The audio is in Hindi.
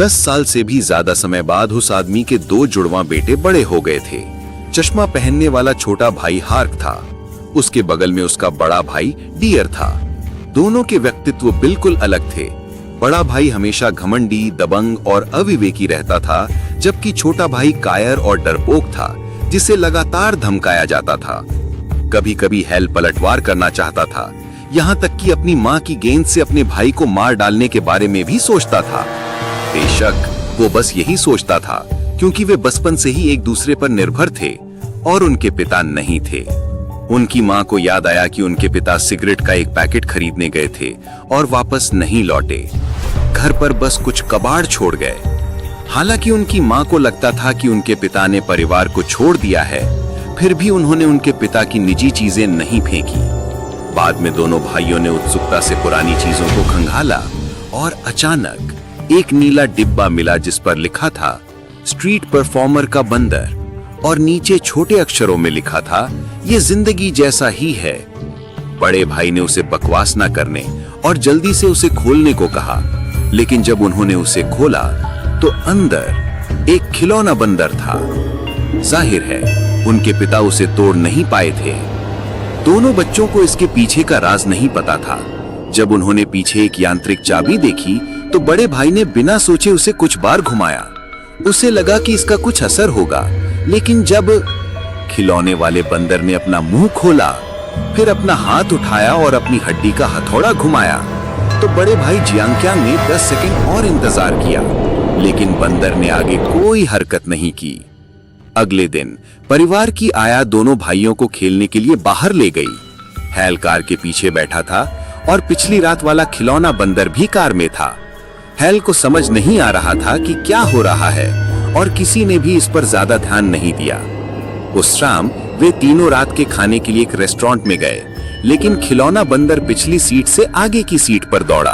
10 साल से भी ज्यादा समय बाद उस आदमी के 2 जुड़वां बेटे बड़े हो गए थे। चश्मा पहनने वाला छोटा भाई हार्क था, उसके बगल में उसका बड़ा भाई डियर था। दोनों के व्यक्तित्व बिल्कुल अलग थे। बड़ा भाई हमेशा घमंडी, दबंग और अविवेकी रहता था, जबकि छोटा भाई कायर और डरपोक था, जिसे लगातार धमकाया जाता था। कभी कभी हैल पलटवार करना चाहता था, यहाँ तक कि अपनी माँ की गेंद से अपने भाई को मार डालने के बारे में भी सोचता था। बेशक वो बस यही सोचता था, क्योंकि वे बचपन से ही एक दूसरे पर निर्भर थे और उनके पिता नहीं थे। उनकी माँ को याद आया कि उनके पिता सिगरेट का एक पैकेट खरीदने गए थे और वापस नहीं लौटे। घर पर बस कुछ कबाड़ छोड़ गए। हालांकि उनकी माँ को लगता था कि उनके पिता ने परिवार को छोड़ दिया है, फिर भी उन्होंने उनके पिता की निजी चीजें नहीं फेंकी। बाद में दोनों भाइयों ने उत्सुकता से पुरानी चीजों को खंगाला और अचानक एक नीला डिब्बा मिला जिस पर लिखा था स्ट्रीट परफॉर्मर का बंदर, और नीचे छोटे अक्षरों में लिखा था ये जिंदगी जैसा ही है। बड़े भाई ने उसे बकवास न करने और जल्दी से उसे खोलने को कहा, लेकिन जब उन्होंने उसे खोला तो अंदर एक खिलौना बंदर था। जाहिर है उनके पिता उसे तोड़ नहीं पाए थे। दोनों बच्चों को इसके पीछे का राज नहीं पता था। जब उन्होंने पीछे एक यांत्रिक चाबी देखी तो बड़े भाई ने बिना सोचे उसे कुछ बार घुमाया। उसे लगा कि इसका कुछ असर होगा, लेकिन जब खिलौने वाले बंदर ने अपना मुंह खोला, फिर अपना हाथ उठाया और अपनी हड्डी का हथौड़ा घुमाया, तो बड़े भाई जियांग्यांग ने 10 सेकंड और इंतजार किया, लेकिन बंदर ने आगे कोई हरकत नहीं की। अगले दिन परिवार की आया दोनों भाइयों को खेलने के लिए बाहर ले गई। हैल कार के पीछे बैठा था और पिछली रात वाला खिलौना बंदर भी कार में था। हैल को समझ नहीं आ रहा था कि क्या हो रहा है और किसी ने भी इस पर ज्यादा ध्यान नहीं दिया। उस शाम वे तीनों रात के खाने के लिए एक रेस्टोरेंट में गए, लेकिन खिलौना बंदर पिछली सीट से आगे की सीट पर दौड़ा।